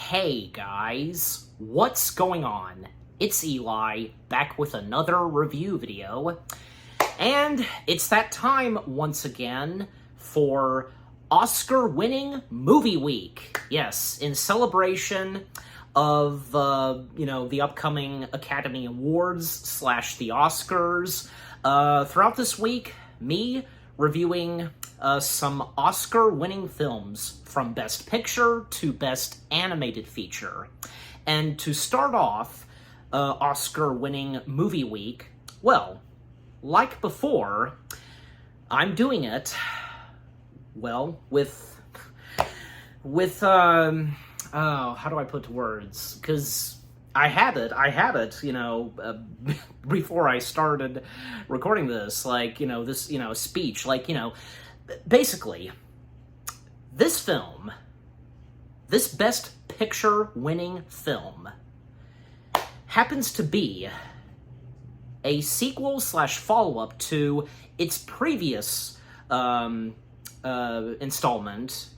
Hey guys, what's going on? It's Eli, back with another review video, and it's that time once again for Oscar-winning movie week. Yes, in celebration of, the upcoming Academy Awards / the Oscars. Throughout this week, me reviewing some Oscar-winning films from Best Picture to Best Animated Feature. And to start off Oscar-winning movie week, well, like before, I'm doing it, well, with how do I put words? Because I had it, before I started recording this, speech, basically, this film, this Best Picture winning film, happens to be a sequel / follow-up to its previous installment,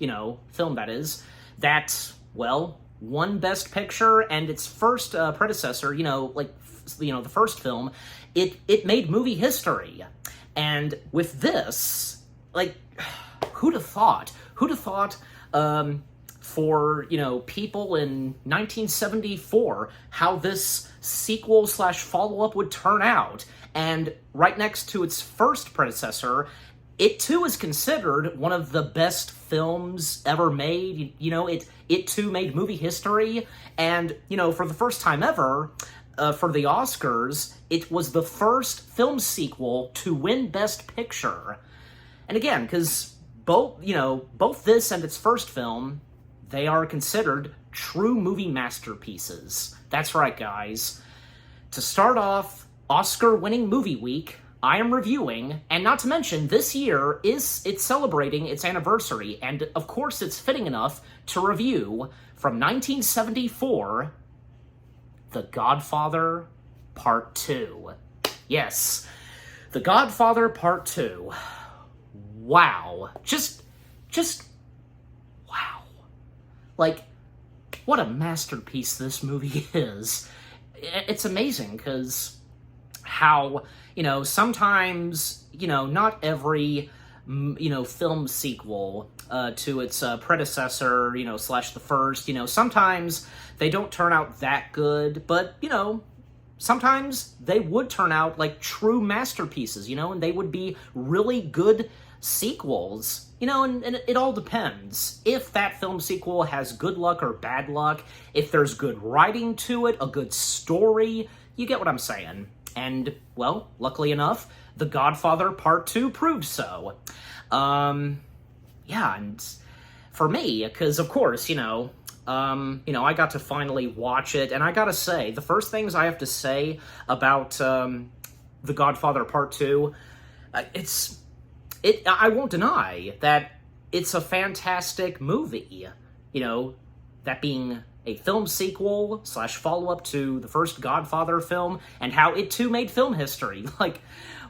film that won Best Picture, and its first predecessor, the first film, it made movie history. And with this, who'd have thought? For, people in 1974, how this sequel / follow-up would turn out. And right next to its first predecessor, it too is considered one of the best films ever made. It too made movie history. And, for the first time ever, for the Oscars, it was the first film sequel to win Best Picture. And again, because both this and its first film, they are considered true movie masterpieces. That's right, guys. To start off Oscar-winning movie week, I am reviewing, and not to mention, this year it's celebrating its anniversary, and of course it's fitting enough to review, from 1974, The Godfather Part 2. Yes, The Godfather Part 2. Wow. Just wow. What a masterpiece this movie is. It's amazing, because how, sometimes, not every, film sequel to its predecessor, / the first, sometimes they don't turn out that good, but, sometimes they would turn out like true masterpieces, and they would be really good sequels, and it all depends. If that film sequel has good luck or bad luck, if there's good writing to it, a good story, you get what I'm saying. And, well, luckily enough, The Godfather Part 2 proved so. And for me, because, of course, I got to finally watch it, and I gotta say, the first things I have to say about The Godfather Part 2, I won't deny that it's a fantastic movie, that being a film sequel / follow-up to the first Godfather film, and how it too made film history.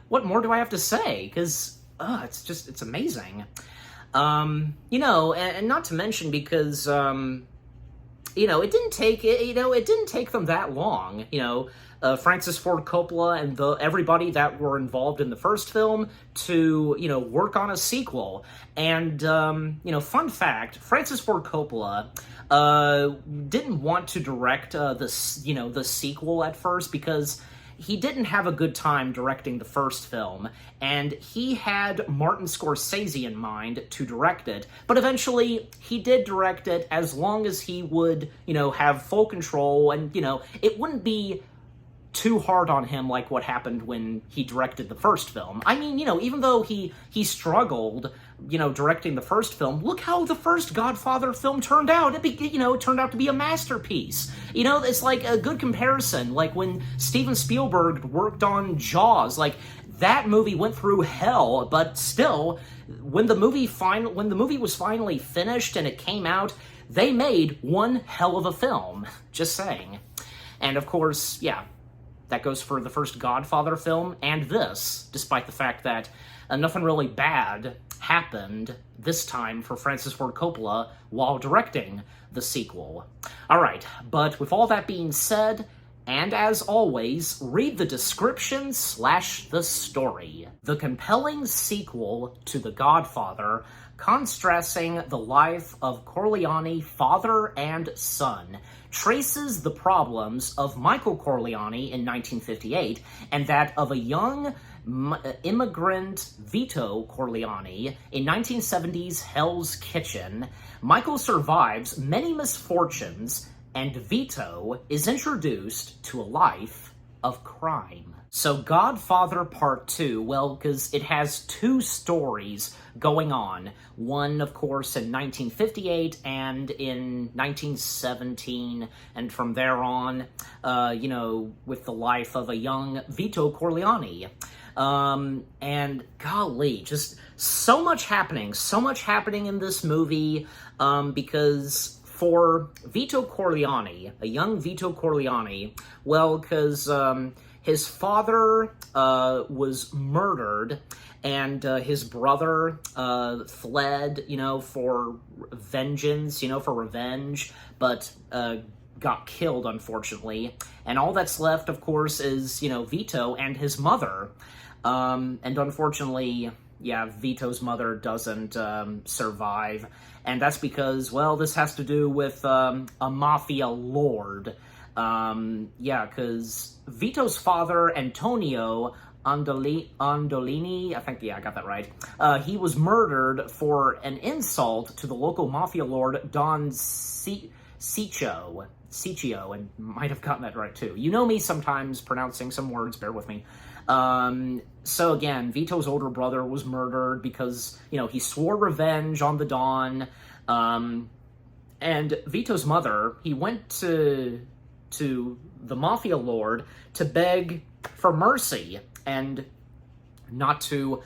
What more do I have to say? Because, it's amazing. And not to mention, because, it didn't take them that long, Francis Ford Coppola and everybody that were involved in the first film to, work on a sequel. And, fun fact, Francis Ford Coppola didn't want to direct the sequel at first, because he didn't have a good time directing the first film, and he had Martin Scorsese in mind to direct it, but eventually he did direct it, as long as he would, have full control, and, it wouldn't be too hard on him like what happened when he directed the first film. I mean, even though he struggled, directing the first film, look how the first Godfather film turned out. It turned out to be a masterpiece. It's like a good comparison, like when Steven Spielberg worked on Jaws, that movie went through hell, but still, when the movie was finally finished and it came out, they made one hell of a film. Just saying. And of course, yeah, that goes for the first Godfather film and this, despite the fact that nothing really bad happened this time for Francis Ford Coppola while directing the sequel. Alright, but with all that being said, and as always, read the description / the story. The compelling sequel to The Godfather, contrasting the life of Corleone father and son, traces the problems of Michael Corleone in 1958 and that of a young immigrant Vito Corleone in 1970's Hell's Kitchen. Michael survives many misfortunes, and Vito is introduced to a life of crime. So Godfather Part 2, well, because it has two stories going on. One, of course, in 1958 and in 1917, and from there on, with the life of a young Vito Corleone. And golly, just so much happening in this movie, because for Vito Corleone, a young Vito Corleone, well, because his father was murdered, and his brother fled, for vengeance, for revenge, but got killed, unfortunately. And all that's left, of course, is, Vito and his mother. And unfortunately, Vito's mother doesn't survive. And that's because, well, this has to do with a mafia lord. Because Vito's father, Antonio Andolini, I think, I got that right. He was murdered for an insult to the local mafia lord, Don Ciccio, and might have gotten that right, too. You know me sometimes pronouncing some words, bear with me. So again, Vito's older brother was murdered because, he swore revenge on the Don, and Vito's mother, he went to the mafia lord to beg for mercy and not to,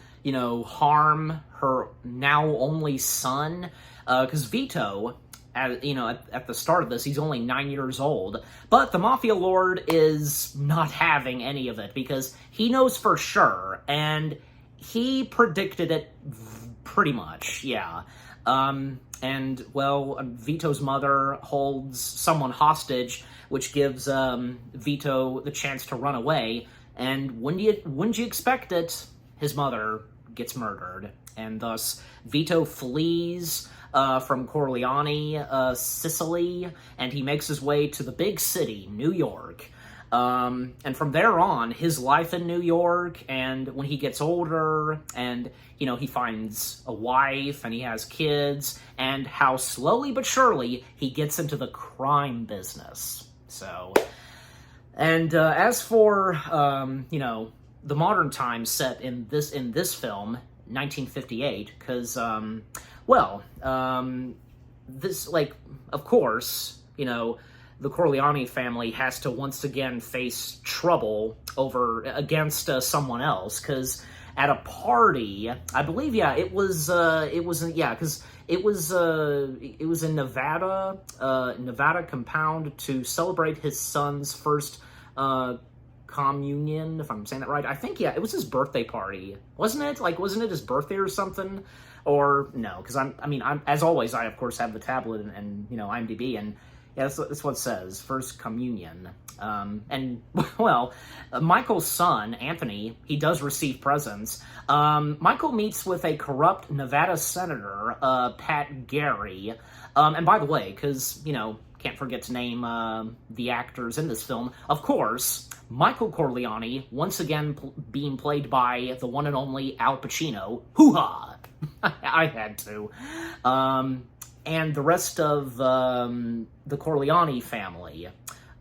harm her now only son, because Vito, at the start of this, he's only 9 years old, but the mafia lord is not having any of it because he knows for sure, and he predicted it pretty much, and, well, Vito's mother holds someone hostage, which gives Vito the chance to run away, and wouldn't you expect it, his mother gets murdered, and thus Vito flees from Corleone, Sicily, and he makes his way to the big city, New York. And from there on, his life in New York, and when he gets older, and, he finds a wife, and he has kids, and how slowly but surely he gets into the crime business. So, and as for, the modern time set in this film, 1958, because, this, of course, the Corleone family has to once again face trouble against someone else, because at a party, I believe, it was in Nevada compound to celebrate his son's first communion, if I'm saying that right. I think, it was his birthday party, wasn't it? Wasn't it his birthday or something? Or no, because I'm as always, I of course have the tablet and IMDb, and that's what it says, first communion. And, well, Michael's son, Anthony, he does receive presents. Michael meets with a corrupt Nevada senator, Pat Gary. And by the way, because, can't forget to name the actors in this film, of course, Michael Corleone, once again being played by the one and only Al Pacino. Hoo-ha! I had to. And the rest of the Corleone family.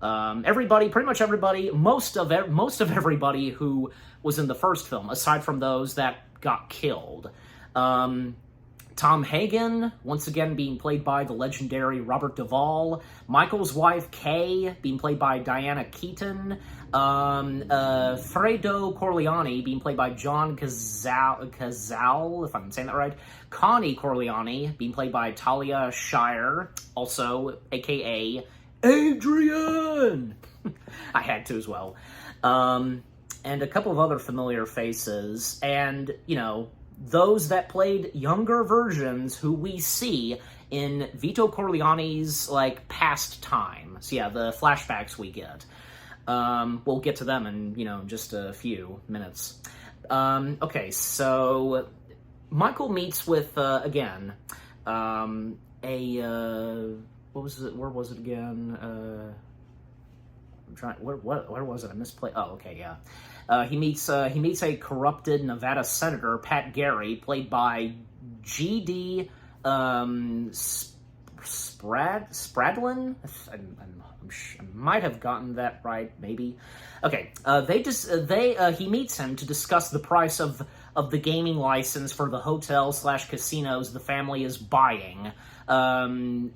Pretty much everybody, most of everybody who was in the first film, aside from those that got killed. Tom Hagen, once again being played by the legendary Robert Duvall. Michael's wife, Kay, being played by Diana Keaton. Fredo Corleone, being played by John Cazale, if I'm saying that right. Connie Corleone, being played by Talia Shire, also, a.k.a. Adrian! I had to as well. And a couple of other familiar faces, and, those that played younger versions who we see in Vito Corleone's, like, past time. So yeah, the flashbacks we get. We'll get to them in, just a few minutes. Okay, so Michael meets with, again, what was it? Where was it again? I'm trying. Where was it? I misplaced. Oh, okay, yeah. He meets a corrupted Nevada senator, Pat Gary, played by G.D. Spradlin. I might have gotten that right, maybe. Okay, he meets him to discuss the price of the gaming license for the hotel/casinos the family is buying. Because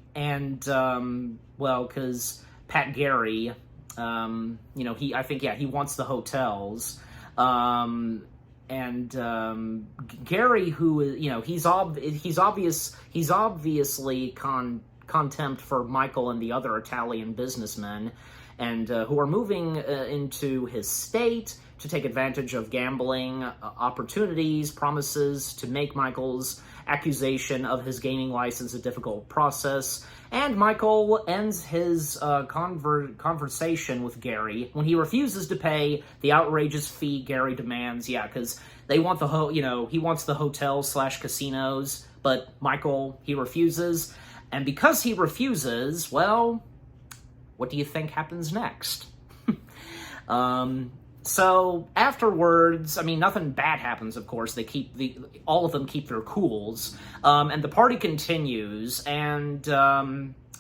Pat Gary, he wants the hotels. Gary, who he's obviously contempt for Michael and the other Italian businessmen, and who are moving into his state to take advantage of gambling opportunities, promises to make Michael's accusation of his gaming license a difficult process. And Michael ends his conversation with Gary when he refuses to pay the outrageous fee Gary demands. Yeah, because they want he wants the hotels/casinos, but Michael, he refuses. And because he refuses, well, what do you think happens next? So afterwards, nothing bad happens, of course. All of them keep their cools, and the party continues. And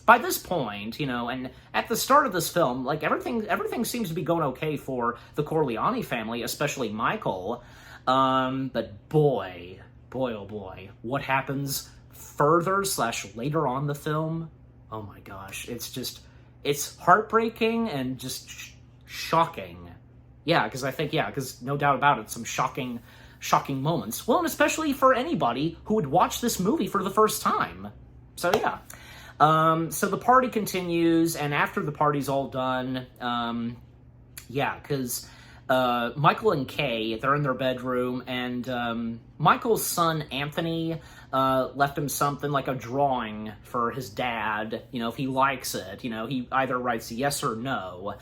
by this point, and at the start of this film, like everything seems to be going okay for the Corleone family, especially Michael. But boy, oh boy, what happens further/later on the film? Oh my gosh, it's heartbreaking and just shocking. Yeah, because no doubt about it, some shocking moments. Well, and especially for anybody who would watch this movie for the first time. So yeah. So the party continues, and after the party's all done, because Michael and Kay, they're in their bedroom, and Michael's son, Anthony, left him something like a drawing for his dad, if he likes it. He either writes yes or no.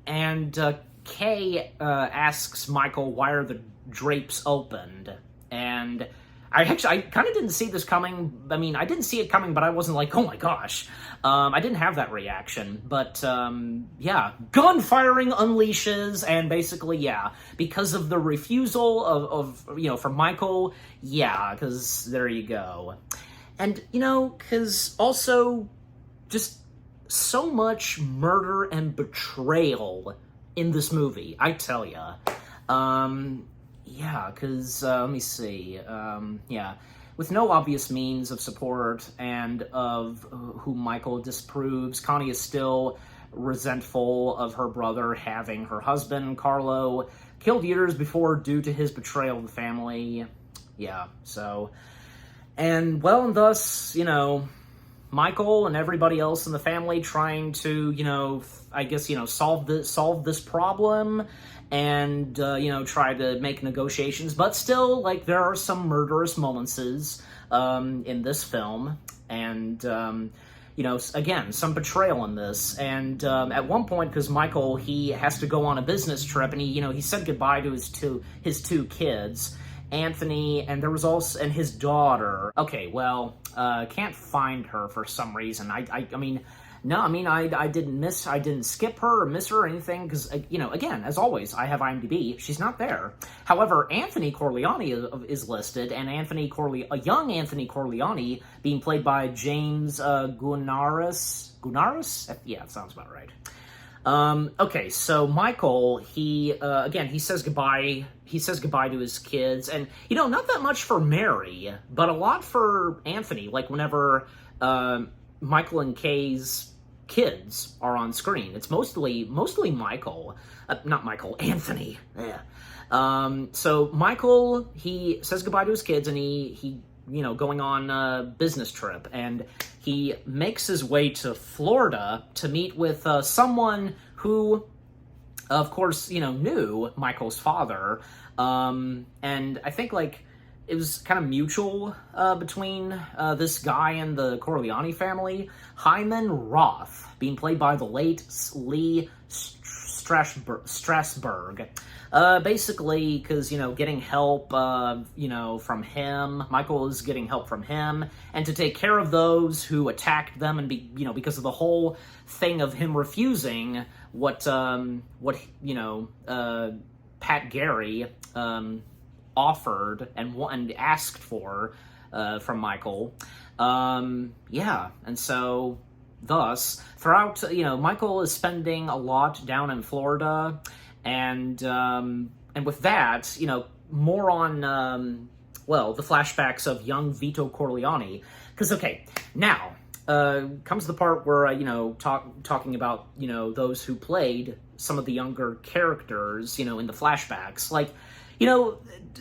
And Kay asks Michael, why are the drapes opened? And I kind of didn't see this coming. I didn't see it coming, but I wasn't like, oh my gosh. I didn't have that reaction. But, gun firing unleashes, and basically, because of the refusal of from Michael, because there you go. And, because also just so much murder and betrayal in this movie, I tell ya. Because, let me see, with no obvious means of support and of whom Michael disapproves, Connie is still resentful of her brother having her husband, Carlo, killed years before due to his betrayal of the family. And thus, Michael and everybody else in the family trying to, solve this problem and, try to make negotiations. But still, there are some murderous moments in this film. And, again, some betrayal in this. And at one point, because Michael, he has to go on a business trip, and he said goodbye to his two kids, Anthony, and there was also, and his daughter. Okay, can't find her for some reason. I didn't skip her or miss her or anything, because, again, as always, I have IMDb. She's not there. However, Anthony Corleone is listed, and a young Anthony Corleone, being played by James Gunaris? Yeah, that sounds about right. Okay, so Michael, he says goodbye. He says goodbye to his kids, and, not that much for Mary, but a lot for Anthony, whenever, Michael and Kay's kids are on screen. It's mostly Michael. Not Michael, Anthony. Yeah. So Michael, he says goodbye to his kids, and he going on a business trip, and he makes his way to Florida to meet with someone who of course, knew Michael's father. And I think, like, it was kind of mutual between this guy and the Corleone family. Hyman Roth, being played by the late Lee Strasberg. Basically, because, getting help, from him. Michael is getting help from him, and to take care of those who attacked them, and because of the whole thing of him refusing what Pat Gary, offered and asked for, from Michael. And so, thus, throughout, Michael is spending a lot down in Florida, and with that, more on, the flashbacks of young Vito Corleone. Because, okay, now, comes the part where, talking about, those who played some of the younger characters, in the flashbacks. Like,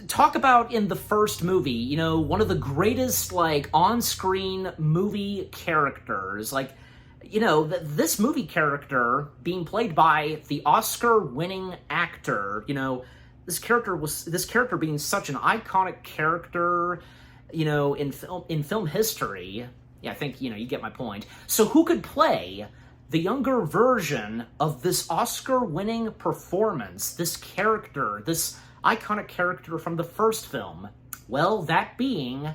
talk about in the first movie, one of the greatest, like, on-screen movie characters. Like, this movie character being played by the Oscar-winning actor, this character being such an iconic character, in film history. Yeah, I think, you get my point. So who could play the younger version of this Oscar-winning performance, this character, this iconic character from the first film? Well, that being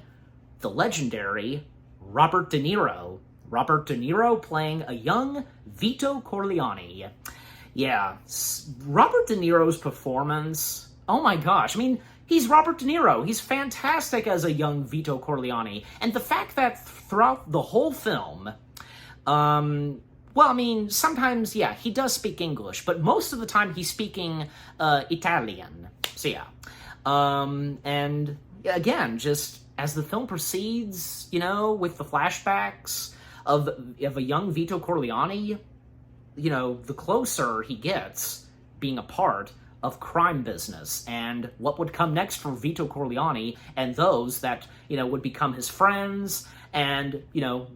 the legendary Robert De Niro. Robert De Niro playing a young Vito Corleone. Yeah, Robert De Niro's performance, oh my gosh, I mean, he's Robert De Niro. He's fantastic as a young Vito Corleone. And the fact that throughout the whole film, sometimes, yeah, he does speak English, but most of the time he's speaking Italian. So, yeah. And again, just as the film proceeds, with the flashbacks of a young Vito Corleone, the closer he gets being a part of crime business and what would come next for Vito Corleone and those that, would become his friends, and,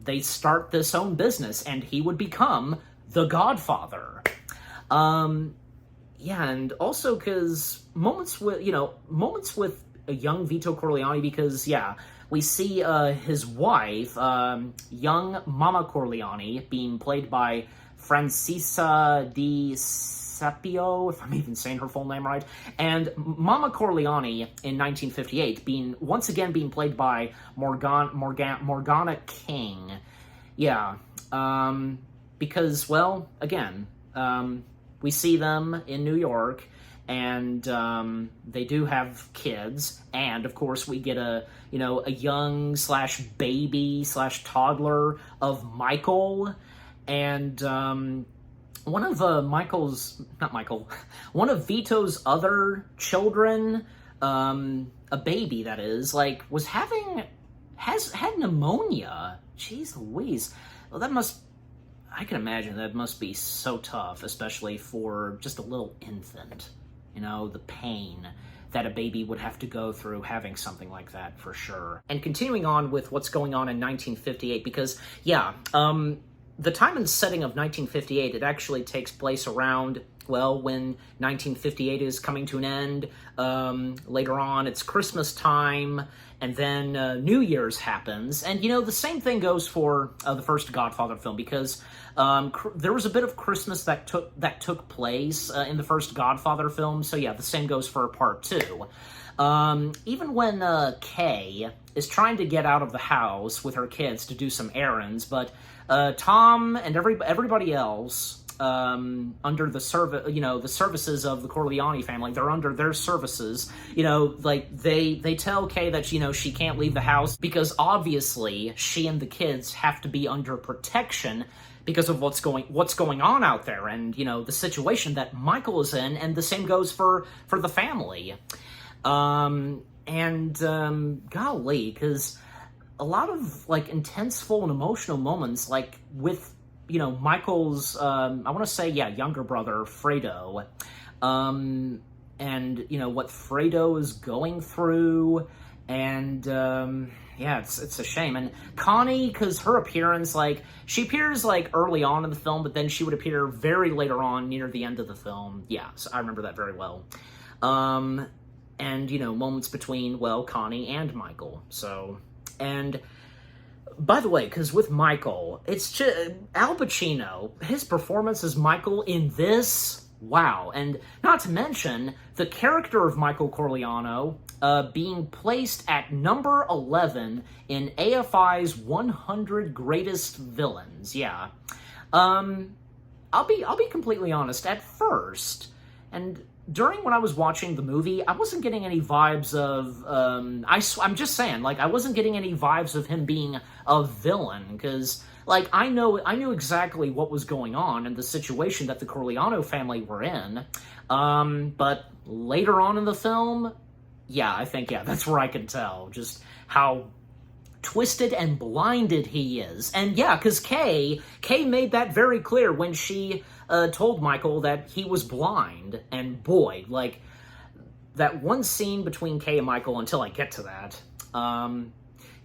they start this own business and he would become the Godfather. And also because moments with a young Vito Corleone, because, yeah, we see his wife, young Mama Corleone, being played by Francisa Di Sapio, if I'm even saying her full name right, and Mama Corleone in 1958 once again being played by Morgana King. Yeah, because, well, again, we see them in New York, and they do have kids, and of course we get a young / baby / toddler of Michael, and one of one of Vito's other children, a baby that is, like, had pneumonia. Jeez Louise. Well, I can imagine that must be so tough, especially for just a little infant. The pain that a baby would have to go through having something like that, for sure. And continuing on with what's going on in 1958, because, yeah, the time and setting of 1958, it actually takes place around, well, when 1958 is coming to an end. Later on, it's Christmas time, and then New Year's happens. And, the same thing goes for the first Godfather film, because there was a bit of Christmas that took place in the first Godfather film. So, yeah, the same goes for part two. Even when Kay is trying to get out of the house with her kids to do some errands, but Tom and everybody else, under the services of the Corleone family, they're under their services, like they tell Kay that, she can't leave the house because obviously she and the kids have to be under protection because of what's going on out there, and, the situation that Michael is in, and the same goes for the family. Golly, because a lot of, like, intenseful and emotional moments, like, with, Michael's, I want to say, yeah, younger brother, Fredo, and, what Fredo is going through, and, Yeah, it's a shame. And Connie, because her appearance, like, she appears, like, early on in the film, but then she would appear very later on, near the end of the film. Yeah, so I remember that very well. And, you know, moments between, well, Connie and Michael. So, and by the way, because with Michael, it's just, Al Pacino, his performance as Michael in this, wow. And not to mention, the character of Michael Corleone being placed at number 11 in AFI's 100 Greatest Villains. Yeah. I'll be completely honest, at first, and during when I was watching the movie, I wasn't getting any vibes of, I'm just saying, like, I wasn't getting any vibes of him being a villain, because, like, I knew exactly what was going on and the situation that the Corleone family were in, but later on in the film, yeah, I think, yeah, that's where I can tell just how twisted and blinded he is. And yeah, because Kay made that very clear when she told Michael that he was blind. And boy, like, that one scene between Kay and Michael, until I get to that,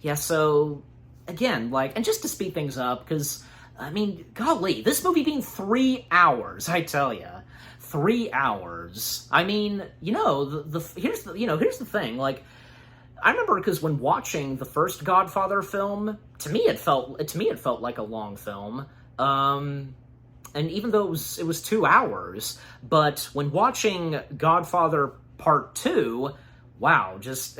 yeah, so, again, like, and just to speed things up, because, I mean, golly, this movie being 3 hours, I tell ya. 3 hours. I mean, you know, here's the thing, like, I remember because when watching the first Godfather film, to me it felt like a long film. And even though it was 2 hours, but when watching Godfather Part 2, wow, just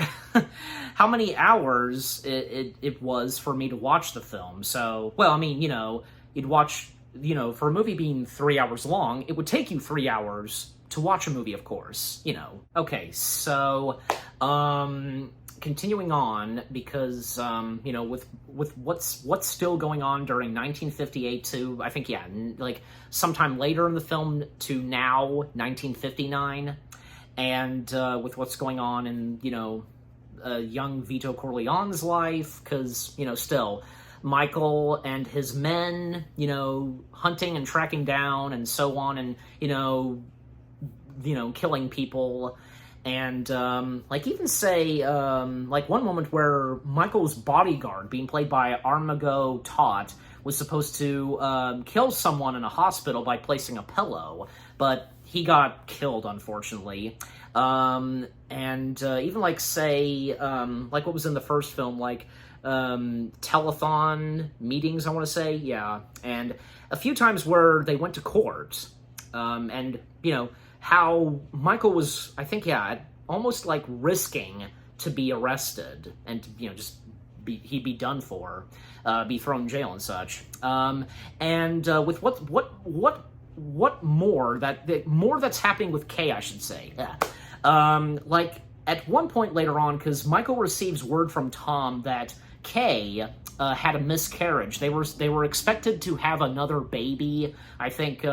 how many hours it was for me to watch the film. So, well, I mean, you know, you'd watch, you know, for a movie being 3 hours long, it would take you 3 hours to watch a movie, of course, you know. Okay, so, continuing on, because, you know, with what's still going on during 1958 to, I think, yeah, like, sometime later in the film to now, 1959, and, with what's going on in, you know, young Vito Corleone's life, because, you know, still, Michael and his men, you know, hunting and tracking down and so on, and, you know, killing people. And, like, even say, like, one moment where Michael's bodyguard, being played by Armigo Todd, was supposed to kill someone in a hospital by placing a pillow, but he got killed, unfortunately. And even, like, say, like what was in the first film, like, telethon meetings, I want to say, yeah. And a few times where they went to court, and, you know, how Michael was, I think, yeah, almost like risking to be arrested and, you know, just he'd be done for, be thrown in jail and such. And with what more that's happening with Kay, I should say. Yeah. Like at one point later on, because Michael receives word from Tom that Kay had a miscarriage. They were expected to have another baby. I think.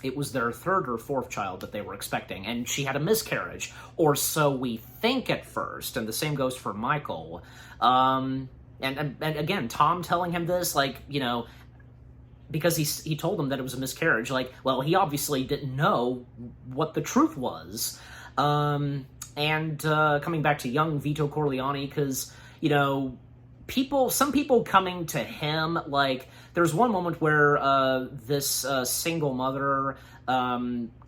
It was their third or fourth child that they were expecting, and she had a miscarriage, or so we think at first, and the same goes for Michael. And again, Tom telling him this, like, you know, because he told him that it was a miscarriage, like, well, he obviously didn't know what the truth was. And coming back to young Vito Corleone, because, you know, some people coming to him, like, there's one moment where this single mother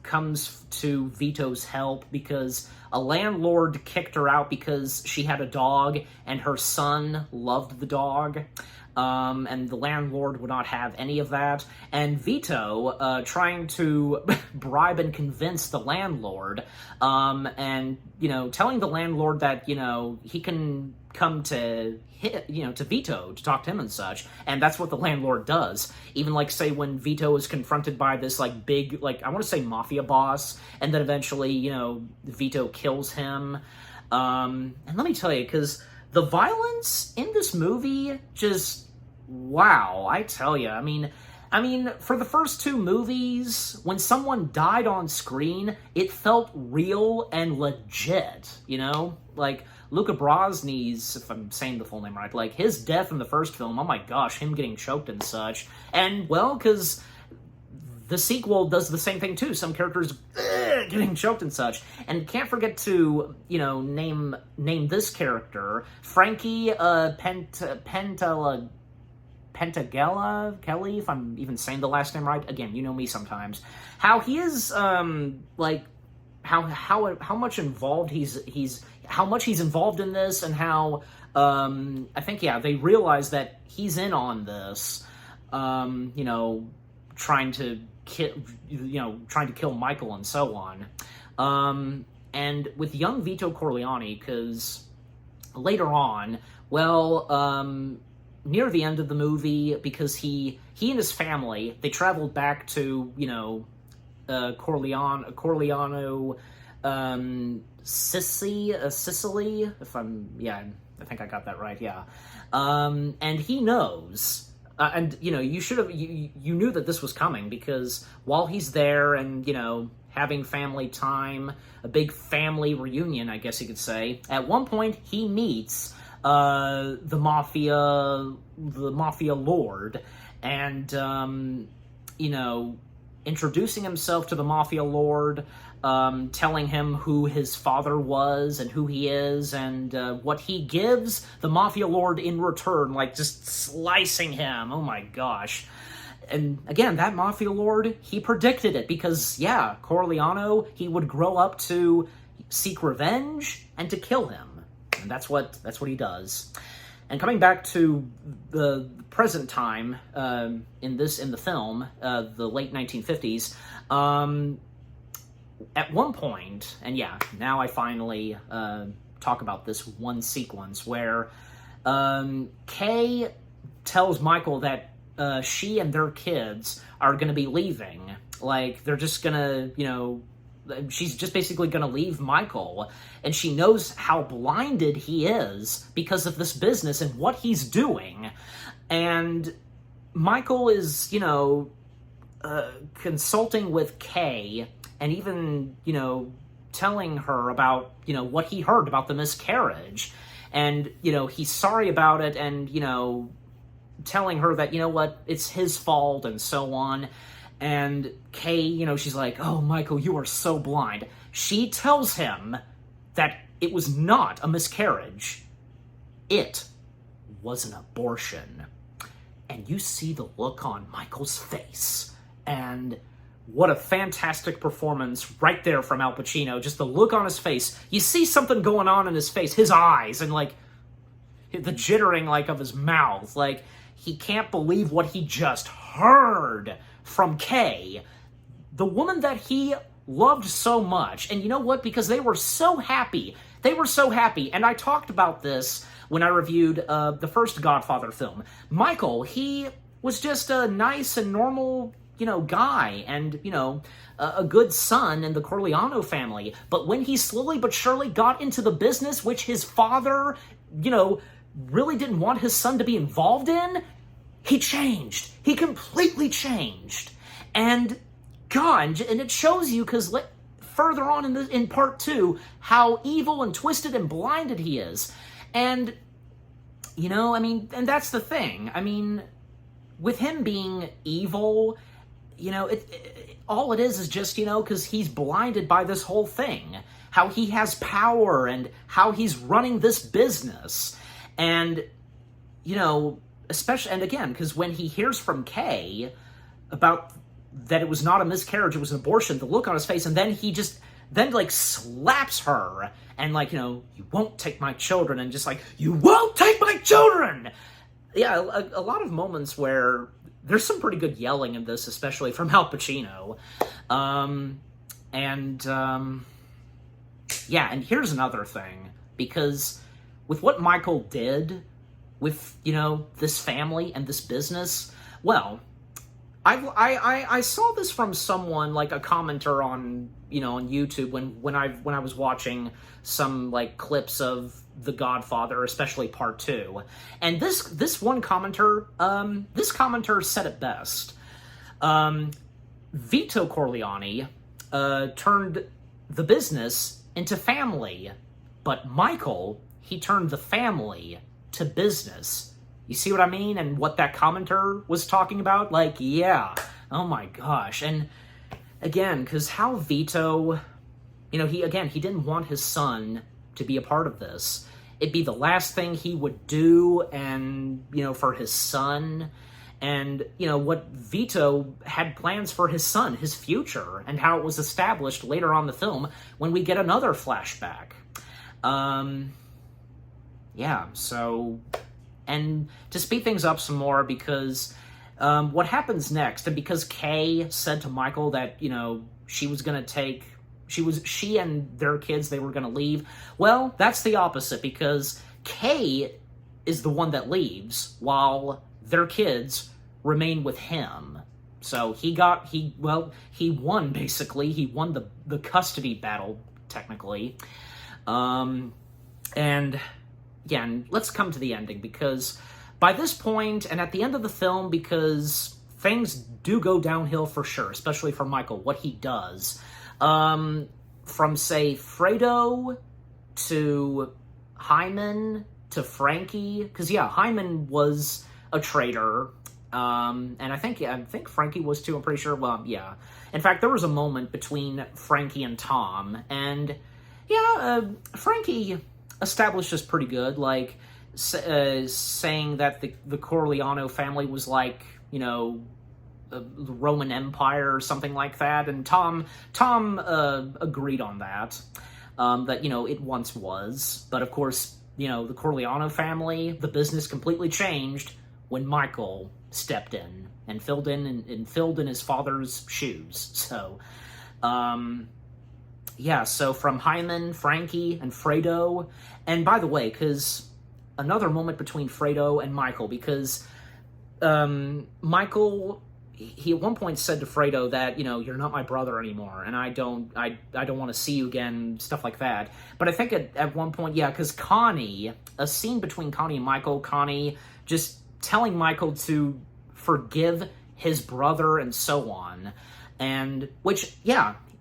comes to Vito's help because a landlord kicked her out because she had a dog and her son loved the dog. And the landlord would not have any of that. And Vito, trying to bribe and convince the landlord, and, you know, telling the landlord that, you know, he can come to Vito to talk to him and such, and that's what the landlord does. Even, like, say, when Vito is confronted by this, like, big, like, I want to say mafia boss, and then eventually, you know, Vito kills him. And let me tell you, because the violence in this movie just, wow, I tell you. I mean, for the first two movies, when someone died on screen, it felt real and legit, you know? Like, Luca Brosny's, if I'm saying the full name right, like, his death in the first film, oh my gosh, him getting choked and such. And, well, because the sequel does the same thing, too. Some characters getting choked and such. And can't forget to, name this character, Frankie Pentagella Kelly, if I'm even saying the last name right. Again, you know me sometimes. How he is, how much involved how much he's involved in this, and how, I think, they realize that he's in on this, trying to kill Michael and so on. And with young Vito Corleone, because later on, near the end of the movie, because he and his family, they traveled back to, Corleone, Sicily, if I think I got that right, yeah. And he knows, and, you knew that this was coming, because while he's there and, having family time, a big family reunion, I guess you could say, at one point he meets the mafia lord, and, introducing himself to the mafia lord, telling him who his father was and who he is, and what he gives the mafia lord in return, like just slicing him. Oh my gosh. And again, that mafia lord, he predicted it, because Corleone, he would grow up to seek revenge and to kill him. And that's what he does. And coming back to the present time, in the film, the late 1950s, at one point, and now I finally talk about this one sequence where Kay tells Michael that she and their kids are going to be leaving. Like, they're just going to, she's just basically going to leave Michael, and she knows how blinded he is because of this business and what he's doing. And Michael is, consulting with Kay, and even, telling her about, what he heard about the miscarriage. And, he's sorry about it, and, telling her that, it's his fault, and so on. And Kay, she's like, "Oh, Michael, you are so blind." She tells him that it was not a miscarriage. It was an abortion. And you see the look on Michael's face. And what a fantastic performance right there from Al Pacino. Just the look on his face. You see something going on in his face, his eyes, and like the jittering like of his mouth. Like, he can't believe what he just heard from Kay, the woman that he loved so much. And you know what? Because they were so happy. And I talked about this when I reviewed the first Godfather film. Michael, he was just a nice and normal, guy, and, a good son in the Corleone family. But when he slowly but surely got into the business, which his father, really didn't want his son to be involved in, he changed. He completely changed. And God, and it shows you, because further on in part 2, how evil and twisted and blinded he is. And, and that's the thing. With him being evil, all it is just, because he's blinded by this whole thing. How he has power and how he's running this business. And, especially, and again, because when he hears from Kay about that it was not a miscarriage, it was an abortion, the look on his face, and then he just, slaps her, and you won't take my children, and just you won't take my children! Yeah, a lot of moments where there's some pretty good yelling in this, especially from Al Pacino. And here's another thing, because with what Michael did with, this family and this business, well, I saw this from someone, like a commenter on, on YouTube when I was watching some, clips of The Godfather, especially part 2. And this one commenter said it best. Vito Corleone turned the business into family, but Michael, he turned the family to business. You see what I mean? And what that commenter was talking about? Oh my gosh. And again, because how Vito he didn't want his son to be a part of this. It'd be the last thing he would do, and, for his son. And, what Vito had plans for his son, his future, and how it was established later on in the film when we get another flashback. And to speed things up some more, because what happens next, and because Kay said to Michael that, she and their kids, they were going to leave. Well, that's the opposite, because Kay is the one that leaves, while their kids remain with him. So he won, basically. He won the custody battle, technically. And again, let's come to the ending, because by this point, and at the end of the film, because things do go downhill for sure, especially for Michael, what he does. From, say, Fredo to Hyman to Frankie, because, Hyman was a traitor, and I think Frankie was too, I'm pretty sure. Well, yeah. In fact, there was a moment between Frankie and Tom, and, Frankie established this pretty good, like, saying that the Corleone family was like, the Roman Empire or something like that, and Tom agreed on that, that, it once was. But, of course, the Corleone family, the business completely changed when Michael stepped in and filled in his father's shoes. So, so from Hyman, Frankie, and Fredo, and by the way, because another moment between Fredo and Michael, because Michael, he at one point said to Fredo that, you're not my brother anymore, and I don't want to see you again, stuff like that. But I think at one point, because Connie, a scene between Connie and Michael, Connie just telling Michael to forgive his brother and so on, and which,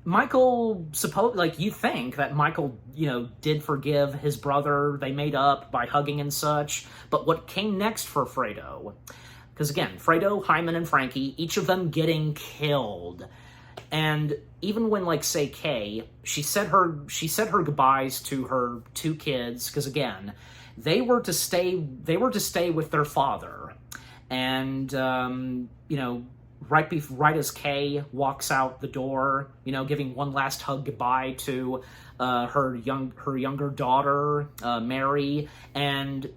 Michael, you think that Michael, did forgive his brother, they made up by hugging and such, but what came next for Fredo? Because again, Fredo, Hyman, and Frankie, each of them getting killed. And even when, say, Kay, she said her goodbyes to her two kids, because again, they were to stay with their father. And, right as Kay walks out the door, giving one last hug goodbye to her younger daughter, Mary, and,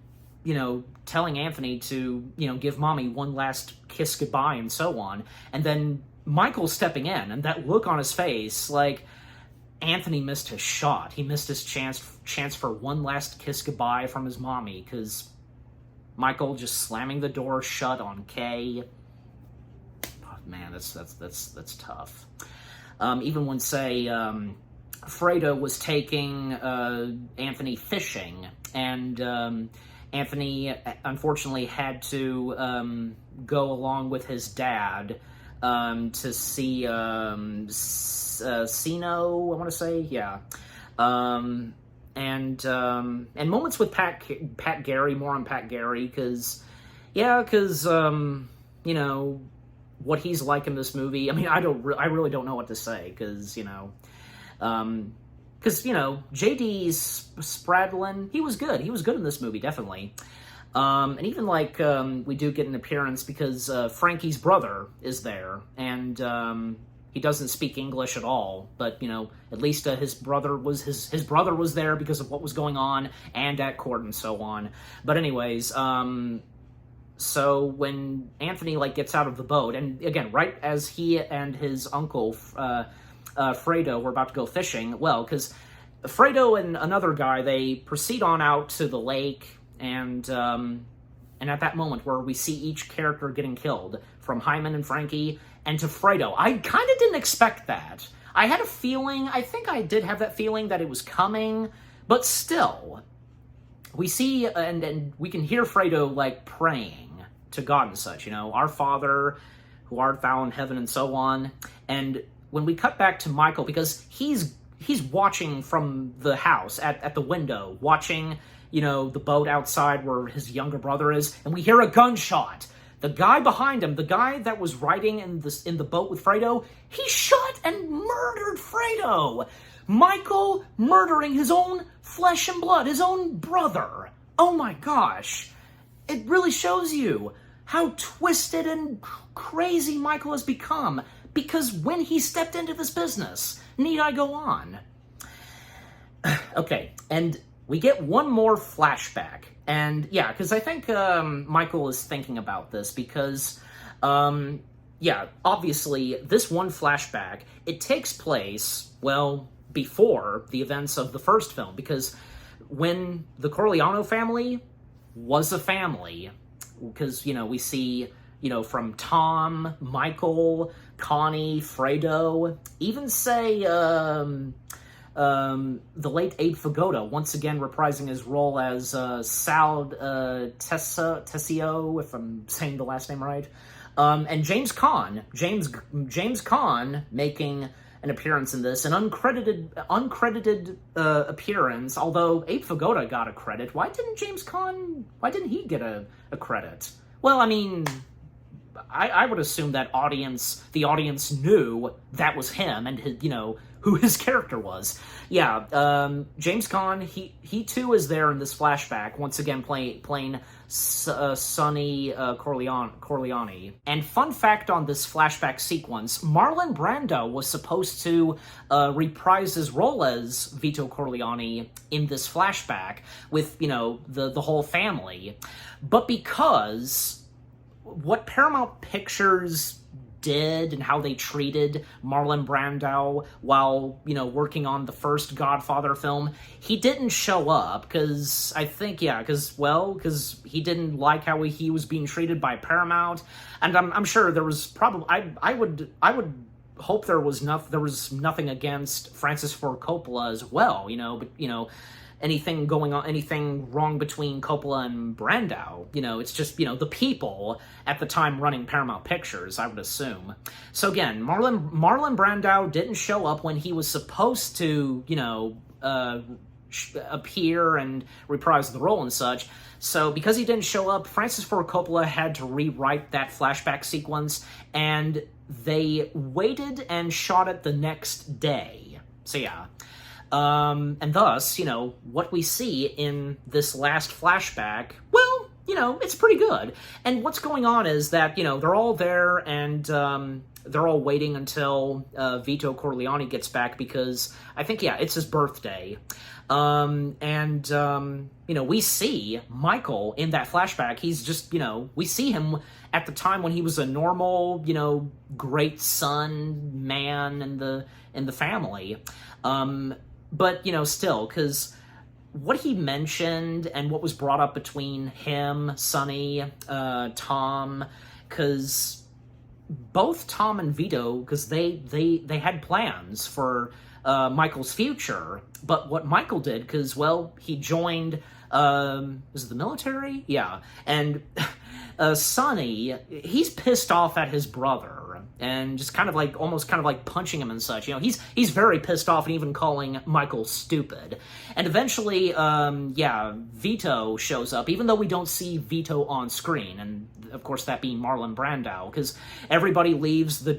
telling Anthony to, give Mommy one last kiss goodbye and so on. And then Michael stepping in, and that look on his face, like, Anthony missed his shot. He missed his chance for one last kiss goodbye from his mommy, because Michael just slamming the door shut on Kay. Oh, man, that's tough. Even when, say, Fredo was taking Anthony fishing, and Anthony unfortunately had to go along with his dad to see Sino, I want to say, and moments with Pat Gary, more on Pat Gary, because what he's like in this movie. I mean, I really don't know what to say, because J.D. Spradlin, he was good in this movie, definitely. And even we do get an appearance, because Frankie's brother is there, and he doesn't speak English at all, but at least his brother was there because of what was going on and at court and so on. But anyways, so when Anthony gets out of the boat, and again, right as he and his uncle Fredo were about to go fishing, well, because Fredo and another guy, they proceed on out to the lake, and at that moment where we see each character getting killed, from Hyman and Frankie and to Fredo, I kind of didn't expect that. I had a feeling, I think I did have that feeling that it was coming, but still, we see, and we can hear Fredo, praying to God and such, Our Father, who art thou in heaven, and so on. And when we cut back to Michael, because he's watching from the house, at the window, watching, the boat outside where his younger brother is, and we hear a gunshot. The guy behind him, the guy that was riding in the boat with Fredo, he shot and murdered Fredo. Michael murdering his own flesh and blood, his own brother. Oh my gosh. It really shows you how twisted and crazy Michael has become, because when he stepped into this business, need I go on? Okay, and we get one more flashback. And yeah, because I think Michael is thinking about this because, yeah, obviously this one flashback, it takes place, well, before the events of the first film, because when the Corleone family was a family, because, you know, we see, you know, from Tom, Michael, Connie, Fredo, even say, the late Abe Vigoda, once again reprising his role as Sal Tessio, if I'm saying the last name right, and James Caan, James Caan making an appearance in this, an uncredited appearance, although Abe Vigoda got a credit. Why didn't he get a credit? Well, I mean, I would assume that the audience knew that was him and his, you know, who his character was. Yeah, James Caan, he too is there in this flashback, once again playing Sonny Corleone. And fun fact on this flashback sequence, Marlon Brando was supposed to reprise his role as Vito Corleone in this flashback with, you know, the whole family. But because what Paramount Pictures did and how they treated Marlon Brando while, you know, working on the first Godfather film, he didn't show up because I think, yeah, because he didn't like how he was being treated by Paramount, and I'm sure there was probably, I would hope there was nothing against Francis Ford Coppola as well, you know, but, you know, anything wrong between Coppola and Brando. You know, it's just, you know, the people at the time running Paramount Pictures, I would assume. So again, Marlon Brando didn't show up when he was supposed to, you know, appear and reprise the role and such. So because he didn't show up, Francis Ford Coppola had to rewrite that flashback sequence, and they waited and shot it the next day. So yeah. And thus, you know, what we see in this last flashback, well, you know, it's pretty good. And what's going on is that, you know, they're all there and they're all waiting until Vito Corleone gets back because I think, yeah, it's his birthday. You know, we see Michael in that flashback. He's just, you know, we see him at the time when he was a normal, you know, great son, man in the family. But, you know, still, because what he mentioned and what was brought up between him, Sonny, Tom, because both Tom and Vito, because they had plans for Michael's future, but what Michael did, because, well, he joined, was it the military? Yeah, and Sonny, he's pissed off at his brother, and just almost kind of like punching him and such. You know, he's very pissed off and even calling Michael stupid. And eventually, yeah, Vito shows up, even though we don't see Vito on screen, and of course that being Marlon Brando, because everybody leaves the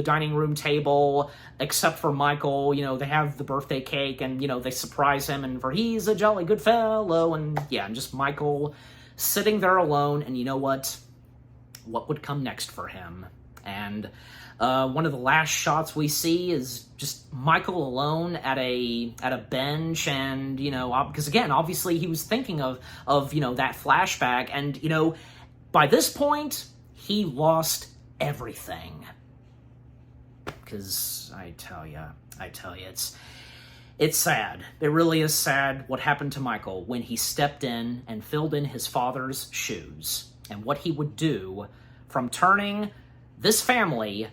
dining room table except for Michael. You know, they have the birthday cake, and, you know, they surprise him, and he's a jolly good fellow, and yeah, and just Michael sitting there alone, and you know what? What would come next for him? And one of the last shots we see is just Michael alone at a bench, and, you know, because again, obviously he was thinking of you know, that flashback, and, you know, by this point he lost everything. Because I tell you, it's sad. It really is sad what happened to Michael when he stepped in and filled in his father's shoes, and what he would do from turning this family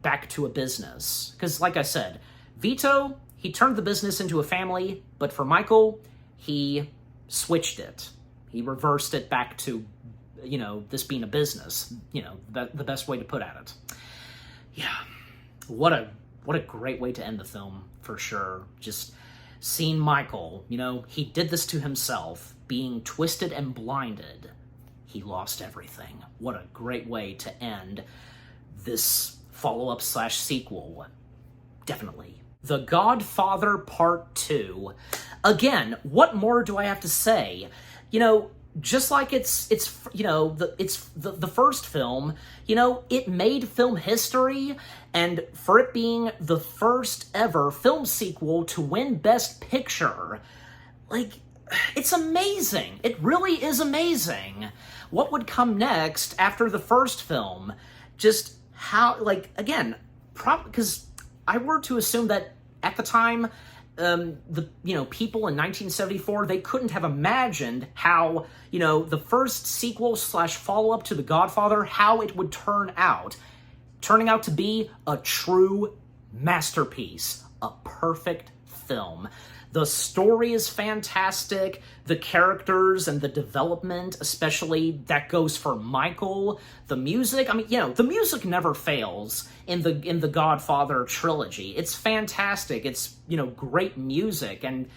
back to a business. Because, like I said, Vito, he turned the business into a family, but for Michael, he switched it. He reversed it back to, you know, this being a business. You know, the best way to put at it. Yeah, what a great way to end the film, for sure. Just seeing Michael, you know, he did this to himself, being twisted and blinded. He lost everything. What a great way to end this follow-up / sequel. Definitely. The Godfather Part 2. Again, what more do I have to say? You know, just like it's the first film, you know, it made film history, and for it being the first ever film sequel to win Best Picture, like, it's amazing. It really is amazing. What would come next after the first film? Just how, like, again, because I were to assume that at the time, people in 1974, they couldn't have imagined how, the first sequel / follow-up to The Godfather, how it would turn out. Turning out to be a true masterpiece, a perfect film. The story is fantastic, the characters and the development, especially that goes for Michael. The music, the music never fails in the Godfather trilogy. It's fantastic. It's, great music, and,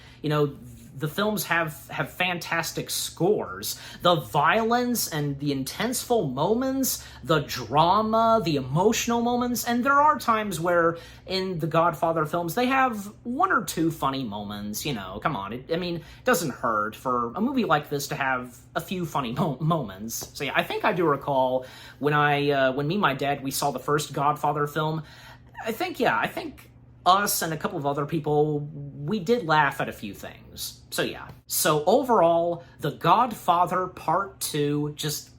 the films have fantastic scores. The violence and the intenseful moments, the drama, the emotional moments, and there are times where in the Godfather films they have one or two funny moments, come on. It doesn't hurt for a movie like this to have a few funny moments. So yeah, I think I do recall when me and my dad, we saw the first Godfather film, I think us and a couple of other people, we did laugh at a few things. So yeah. So overall, The Godfather Part 2, just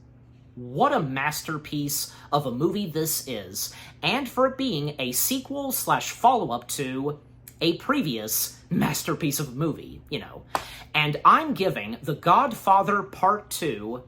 what a masterpiece of a movie this is. And for it being a sequel / follow-up to a previous masterpiece of a movie, And I'm giving The Godfather Part 2,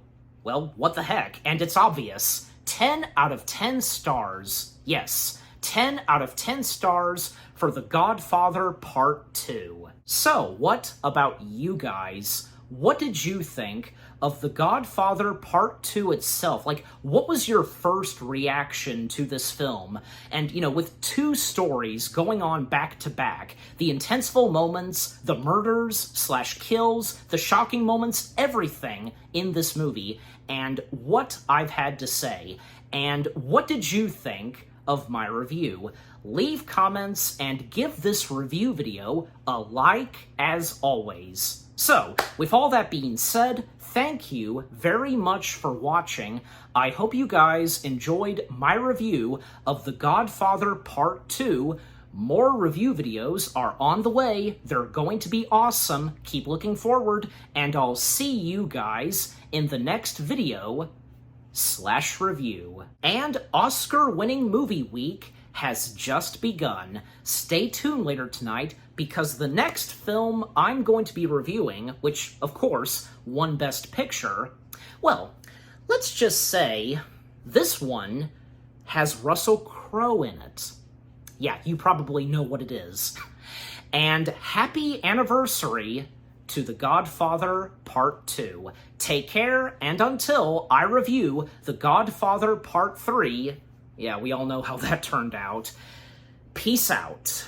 well, what the heck, and it's obvious, 10 out of 10 stars. Yes, 10 out of 10 stars for The Godfather Part 2. So, what about you guys? What did you think of The Godfather Part 2 itself? Like, what was your first reaction to this film? And, with two stories going on back to back, the intenseful moments, the murders / kills, the shocking moments, everything in this movie, and what I've had to say. And what did you think of my review? Leave comments and give this review video a like as always. So, with all that being said, thank you very much for watching. I hope you guys enjoyed my review of The Godfather Part 2. More review videos are on the way. They're going to be awesome. Keep looking forward, and I'll see you guys in the next video / review. And Oscar-winning movie week has just begun. Stay tuned later tonight, because the next film I'm going to be reviewing, which, of course, won Best Picture, well, let's just say this one has Russell Crowe in it. Yeah, you probably know what it is. And happy anniversary to The Godfather Part 2. Take care, and until I review The Godfather Part 3, yeah, we all know how that turned out, peace out.